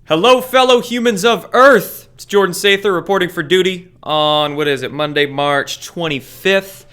Hello, fellow humans of Earth. It's Jordan Sather reporting for duty on, Monday, March 25th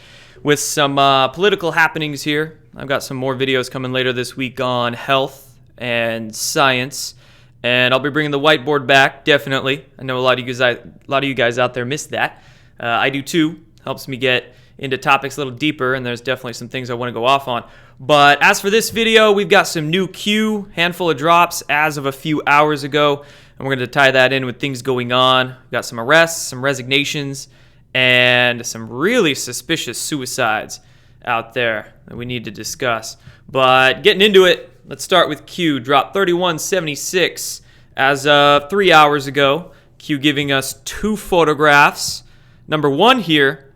with some political happenings here. I've got some more videos coming later this week on health and science, and I'll be bringing the whiteboard back, definitely. I know a lot of you guys out there missed that. I do too. Helps me get into topics a little deeper, and there's definitely some things I want to go off on. But as for this video, we've got some new Q, handful of drops as of a few hours ago, and we're going to tie that in with things going on. We've got some arrests, some resignations, and some really suspicious suicides out there that we need to discuss. But getting into it, let's start with Q. Drop 3176 as of 3 hours ago. Q giving us two photographs. Number one here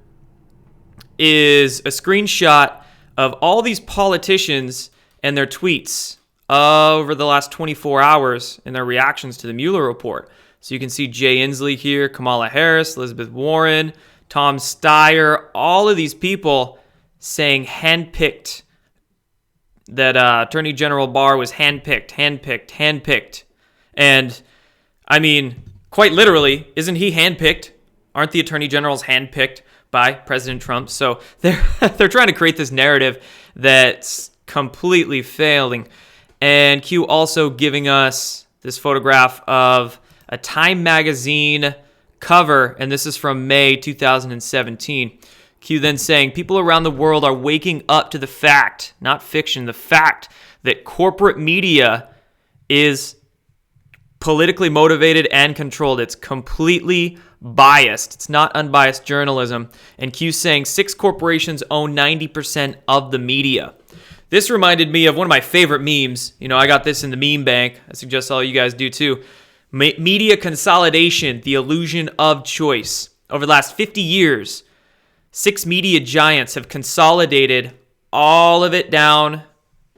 is a screenshot of all these politicians and their tweets over the last 24 hours and their reactions to the Mueller report. So you can see Jay Inslee here, Kamala Harris, Elizabeth Warren, Tom Steyer, all of these people saying handpicked, that Attorney General Barr was handpicked. And, I mean, quite literally, isn't he handpicked? Aren't the attorney generals handpicked by President Trump? So they're trying to create this narrative that's completely failing. And Q also giving us this photograph of a Time magazine cover, and this is from May 2017. Q then saying, people around the world are waking up to the fact, not fiction, the fact that corporate media is politically motivated and controlled. It's completely biased. It's not unbiased journalism. And Q saying 6 corporations own 90% of the media. This reminded me of one of my favorite memes. You know, I got this in the meme bank. I suggest all you guys do too. Media consolidation, the illusion of choice. Over the last 50 years, 6 media giants have consolidated all of it down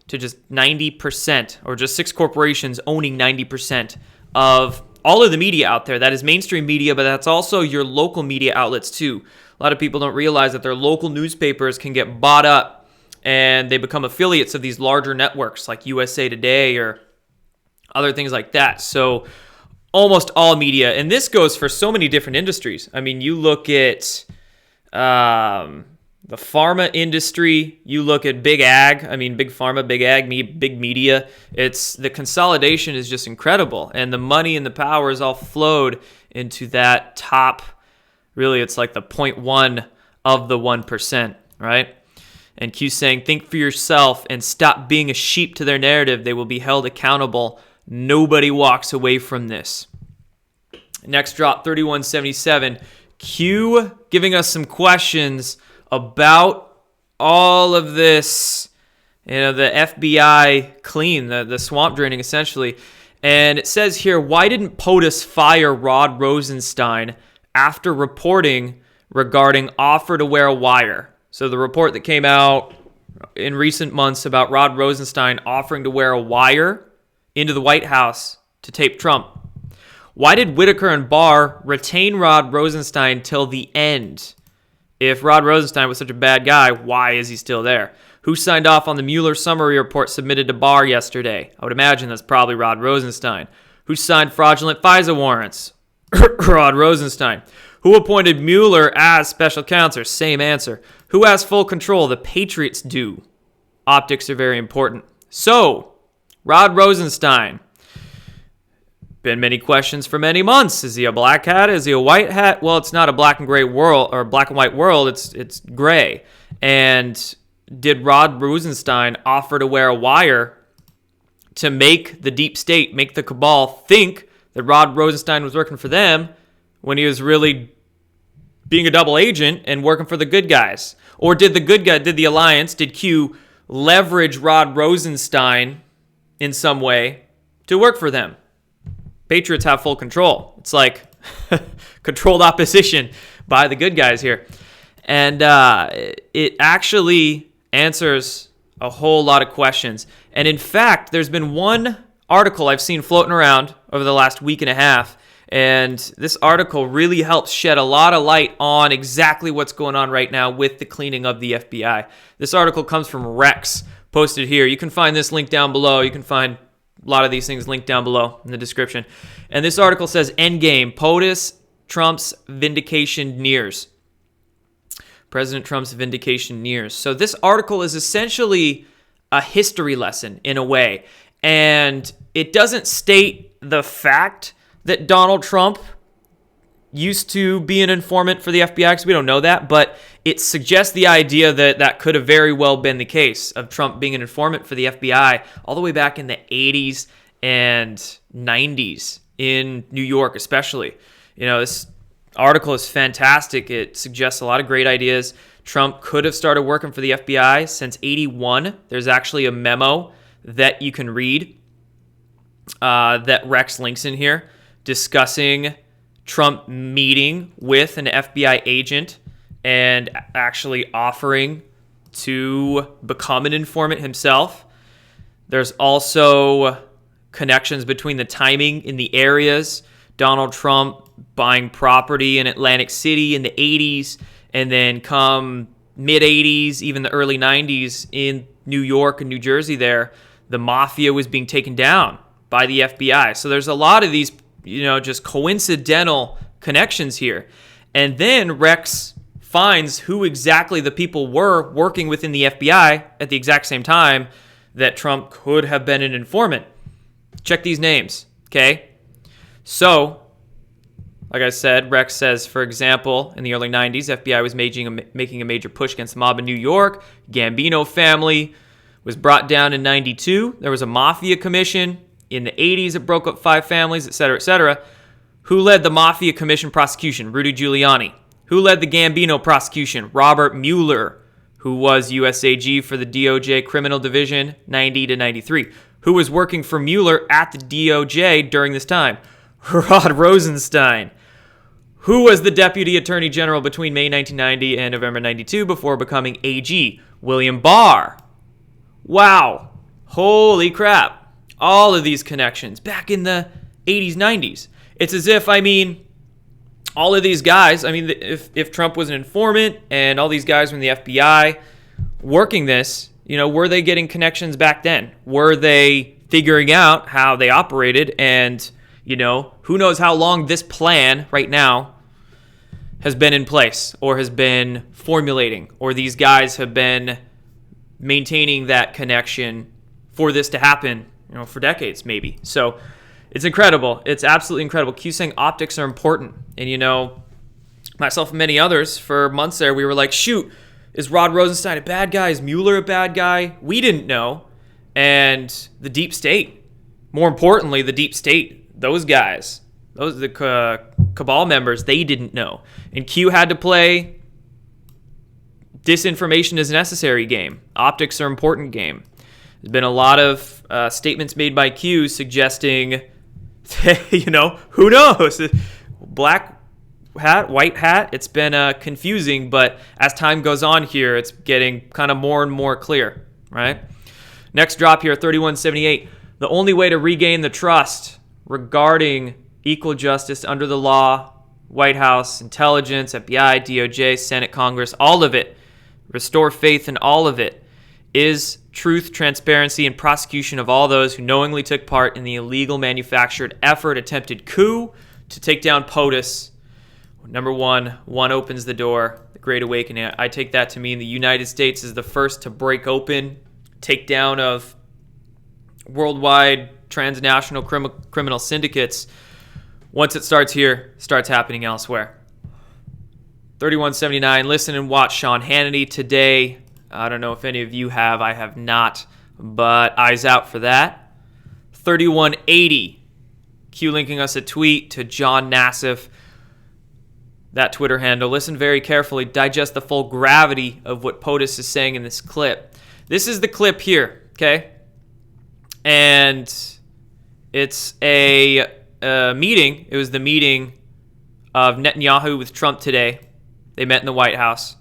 to just 90%, or just 6 corporations owning 90% of all of the media out there. That is mainstream media, but that's also your local media outlets too. A lot of people don't realize that their local newspapers can get bought up and they become affiliates of these larger networks like USA Today or other things like that. So almost all media, and this goes for so many different industries. I mean, you look at the pharma industry, you look at big ag, big pharma, big ag, big media. It's the consolidation is just incredible. And the money and the power is all flowed into that top, really it's like the 0.1 of the 1%, right? And Q saying, think for yourself and stop being a sheep to their narrative. They will be held accountable. Nobody walks away from this. Next drop, 3177. Q giving us some questions about all of this, the FBI clean, the swamp draining essentially. And it says here, why didn't POTUS fire Rod Rosenstein after reporting regarding offer to wear a wire? So the report that came out in recent months about Rod Rosenstein offering to wear a wire into the White House to tape Trump. Why did Whitaker and Barr retain Rod Rosenstein till the end? If Rod Rosenstein was such a bad guy, why is he still there? Who signed off on the Mueller summary report submitted to Barr yesterday? I would imagine that's probably Rod Rosenstein. Who signed fraudulent FISA warrants? Rod Rosenstein. Who appointed Mueller as special counsel? Same answer. Who has full control? The Patriots do. Optics are very important. So, Rod Rosenstein. Been many questions for many months. Is he a black hat? Is he a white hat? Well, it's not a black and gray world or black and white world. It's gray. And did Rod Rosenstein offer to wear a wire to make the deep state, make the cabal think that Rod Rosenstein was working for them when he was really being a double agent and working for the good guys? Or did the alliance, did Q leverage Rod Rosenstein in some way to work for them? Patriots have full control. It's like controlled opposition by the good guys here. And it actually answers a whole lot of questions. And in fact, there's been one article I've seen floating around over the last week and a half, and this article really helps shed a lot of light on exactly what's going on right now with the cleaning of the FBI. This article comes from Rex, posted here. You can find this link down below. You can find A lot of these things linked down below in the description. And this article says, Endgame, POTUS, Trump's vindication nears. President Trump's vindication nears. So this article is essentially a history lesson in a way. And it doesn't state the fact that Donald Trump used to be an informant for the FBI, because we don't know that, but it suggests the idea that that could have very well been the case of Trump being an informant for the FBI all the way back in the 80s and 90s in New York especially. This article is fantastic. It suggests a lot of great ideas. Trump could have started working for the FBI since 81. There's actually a memo that you can read that Rex links in here discussing Trump meeting with an FBI agent and actually offering to become an informant himself. There's also connections between the timing in the areas. Donald Trump buying property in Atlantic City in the 80s, and then come mid-80s, even the early 90s in New York and New Jersey there, the mafia was being taken down by the FBI. So there's a lot of these just coincidental connections here. And then Rex finds who exactly the people were working within the FBI at the exact same time that Trump could have been an informant. Check these names, okay? So, like I said, Rex says, for example, in the early 90s, FBI was making a major push against the mob in New York. Gambino family was brought down in 92. There was a mafia commission. In the 80s, it broke up 5 families, et cetera, et cetera. Who led the Mafia Commission prosecution? Rudy Giuliani. Who led the Gambino prosecution? Robert Mueller, who was USAG for the DOJ Criminal Division 90 to 93. Who was working for Mueller at the DOJ during this time? Rod Rosenstein. Who was the Deputy Attorney General between May 1990 and November 92 before becoming AG? William Barr. Wow. Holy crap. All of these connections back in the 80s, 90s. It's as if, all of these guys, if Trump was an informant and all these guys were in the FBI working this, were they getting connections back then? Were they figuring out how they operated? And, who knows how long this plan right now has been in place or has been formulating, or these guys have been maintaining that connection for this to happen for decades, maybe. So it's incredible. It's absolutely incredible. Q saying optics are important. And, myself and many others, for months there, we were like, shoot, is Rod Rosenstein a bad guy? Is Mueller a bad guy? We didn't know. And the deep state, more importantly, the deep state, those guys, the cabal members, they didn't know. And Q had to play disinformation is necessary game. Optics are important game. There's been a lot of statements made by Q suggesting, who knows? Black hat, white hat, it's been confusing, but as time goes on here, it's getting kind of more and more clear, right? Next drop here, 3178. The only way to regain the trust regarding equal justice under the law, White House, intelligence, FBI, DOJ, Senate, Congress, all of it, restore faith in all of it, is truth, transparency, and prosecution of all those who knowingly took part in the illegal manufactured attempted coup to take down POTUS. Number one opens the door, the Great Awakening. I take that to mean the United States is the first to break open, take down of worldwide transnational criminal syndicates. Once it starts here, it starts happening elsewhere. 3179, listen and watch Sean Hannity today. I don't know if any of you have. I have not, but eyes out for that. 3180, Q linking us a tweet to John Nassif, that Twitter handle. Listen very carefully. Digest the full gravity of what POTUS is saying in this clip. This is the clip here, okay? And it's a meeting. It was the meeting of Netanyahu with Trump today. They met in the White House.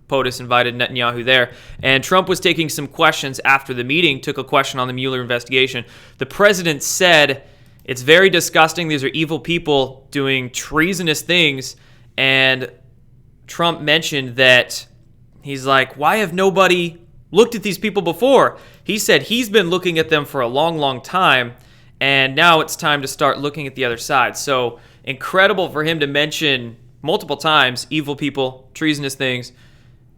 POTUS invited Netanyahu there. And Trump was taking some questions after the meeting, took a question on the Mueller investigation. The president said, it's very disgusting. These are evil people doing treasonous things. And Trump mentioned that he's like, why have nobody looked at these people before? He said he's been looking at them for a long, long time. And now it's time to start looking at the other side. So incredible for him to mention multiple times evil people, treasonous things.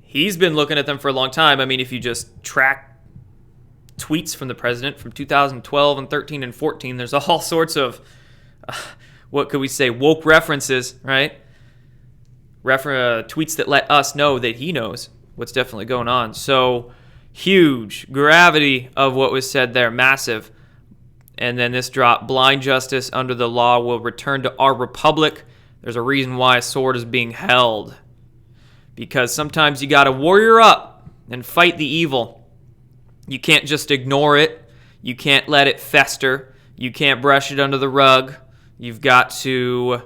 He's been looking at them for a long time. I mean, if you just track tweets from the president from 2012 and 13 and 14, there's all sorts of, what could we say, woke references, right? Tweets that let us know that he knows what's definitely going on. So huge gravity of what was said there, massive. And then this drop, blind justice under the law will return to our republic. There's a reason why a sword is being held. Because sometimes you got to warrior up and fight the evil. You can't just ignore it. You can't let it fester. You can't brush it under the rug. You've got to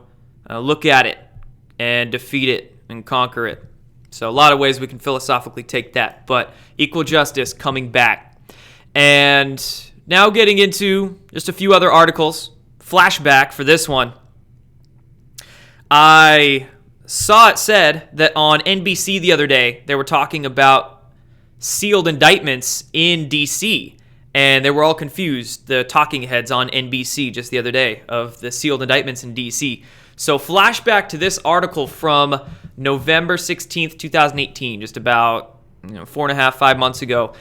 look at it and defeat it and conquer it. So a lot of ways we can philosophically take that. But equal justice coming back. And now getting into just a few other articles. Flashback for this one. I saw it said that on NBC the other day, they were talking about sealed indictments in D.C., and they were all confused, the talking heads on NBC just the other day, of the sealed indictments in D.C. So flashback to this article from November 16th, 2018, just about 5 months ago.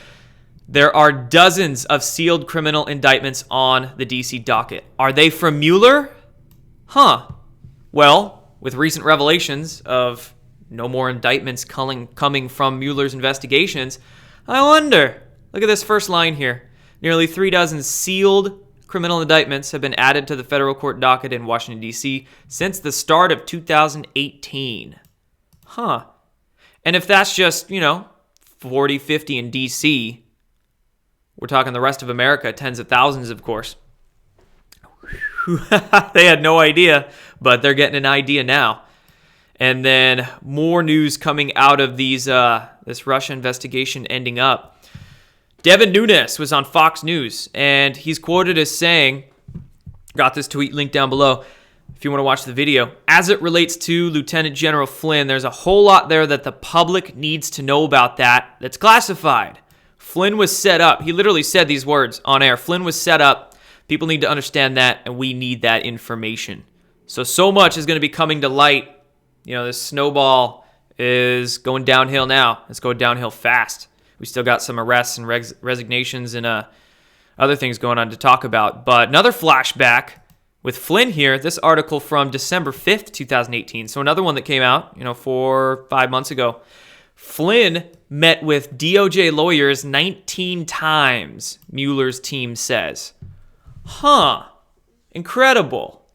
There are dozens of sealed criminal indictments on the D.C. docket. Are they from Mueller? Well, with recent revelations of no more indictments coming from Mueller's investigations, I wonder. Look at this first line here. Nearly 36 sealed criminal indictments have been added to the federal court docket in Washington, D.C. since the start of 2018. And if that's just, 40, 50 in D.C., we're talking the rest of America, tens of thousands, of course. They had no idea, but they're getting an idea now. And then more news coming out of this Russia investigation ending up. Devin Nunes was on Fox News, and he's quoted as saying, got this tweet linked down below if you want to watch the video, as it relates to Lieutenant General Flynn, there's a whole lot there that the public needs to know about that's classified. Flynn was set up. He literally said these words on air. Flynn was set up. People need to understand that, and we need that information. So much is going to be coming to light. This snowball is going downhill now. It's going downhill fast. We still got some arrests and resignations and other things going on to talk about. But another flashback with Flynn here, this article from December 5th, 2018. So another one that came out, 4 or 5 months ago. Flynn met with DOJ lawyers 19 times, Mueller's team says. Incredible.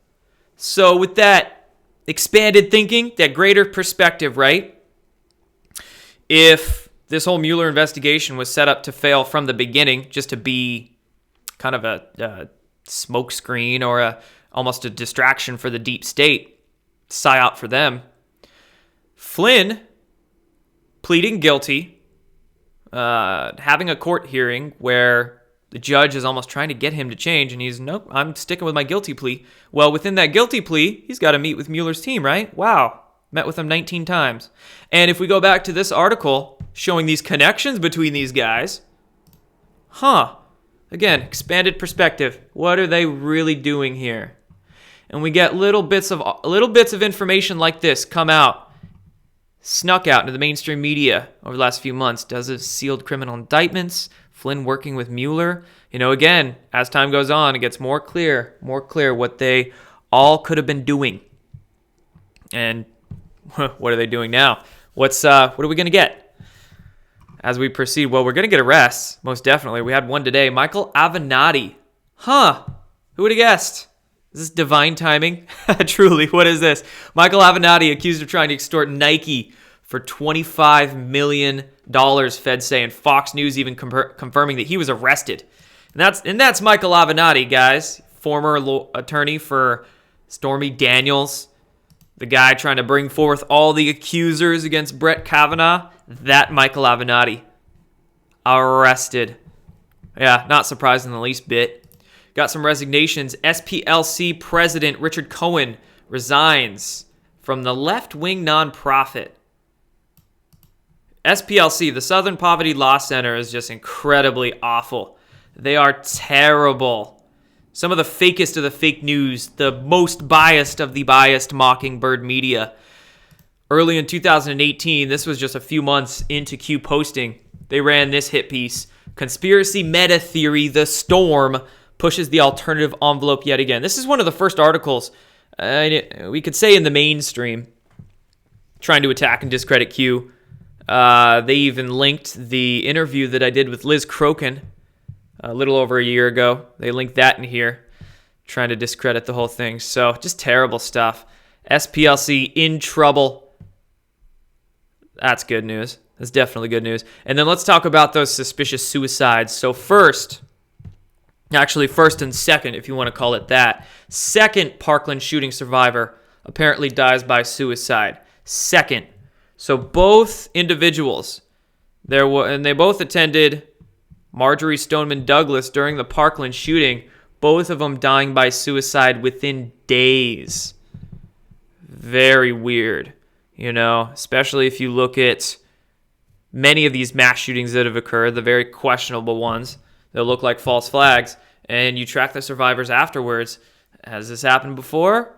So with that expanded thinking, that greater perspective, right? If this whole Mueller investigation was set up to fail from the beginning, just to be kind of a smokescreen or almost a distraction for the deep state, psyop for them, Flynn pleading guilty, having a court hearing where the judge is almost trying to get him to change, and he's, nope, I'm sticking with my guilty plea. Well, within that guilty plea, he's got to meet with Mueller's team, right? Wow. Met with them 19 times. And if we go back to this article showing these connections between these guys, again, expanded perspective. What are they really doing here? And we get little bits of information like this come out, snuck out into the mainstream media over the last few months. Dozens of sealed criminal indictments, Flynn working with Mueller. Again, as time goes on, it gets more clear what they all could have been doing. And what are they doing now? What are we going to get as we proceed? Well, we're going to get arrests, most definitely. We had one today. Michael Avenatti. Who would have guessed? Is this divine timing? Truly, what is this? Michael Avenatti accused of trying to extort Nike for $25 million, feds say, and Fox News even confirming that he was arrested. And that's Michael Avenatti, guys. Former attorney for Stormy Daniels. The guy trying to bring forth all the accusers against Brett Kavanaugh. That Michael Avenatti. Arrested. Yeah, not surprised in the least bit. Got some resignations. SPLC President Richard Cohen resigns from the left-wing nonprofit. SPLC, the Southern Poverty Law Center, is just incredibly awful. They are terrible. Some of the fakest of the fake news, the most biased of the biased Mockingbird media. Early in 2018, this was just a few months into Q posting, they ran this hit piece. Conspiracy meta theory, the storm, pushes the alternative envelope yet again. This is one of the first articles, we could say in the mainstream, trying to attack and discredit Q. They even linked the interview that I did with Liz Crokin a little over a year ago. They linked that in here, trying to discredit the whole thing. So just terrible stuff. SPLC in trouble. That's good news. That's definitely good news. And then let's talk about those suspicious suicides. So first and second, if you want to call it that. Second Parkland shooting survivor apparently dies by suicide. Second. So both individuals, and they both attended Marjory Stoneman Douglas during the Parkland shooting, both of them dying by suicide within days. Very weird, especially if you look at many of these mass shootings that have occurred, the very questionable ones that look like false flags, and you track the survivors afterwards. Has this happened before?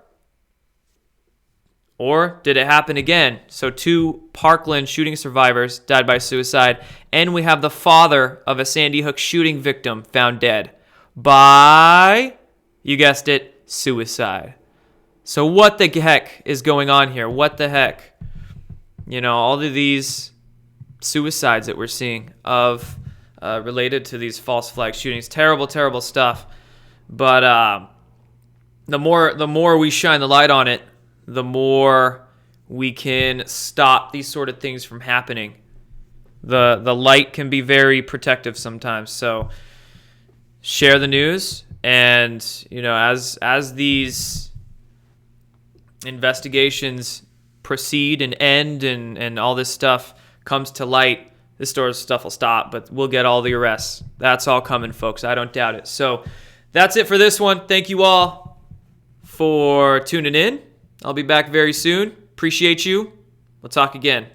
Or did it happen again? So 2 Parkland shooting survivors died by suicide, and we have the father of a Sandy Hook shooting victim found dead by, you guessed it, suicide. So what the heck is going on here? What the heck? All of these suicides that we're seeing of related to these false flag shootings. Terrible, terrible stuff. But the more we shine the light on it, the more we can stop these sort of things from happening. The light can be very protective sometimes. So share the news, and as these investigations proceed and end, and all this stuff comes to light, this sort of stuff will stop, but we'll get all the arrests. That's all coming, folks. I don't doubt it. So that's it for this one. Thank you all for tuning in. I'll be back very soon. Appreciate you. We'll talk again.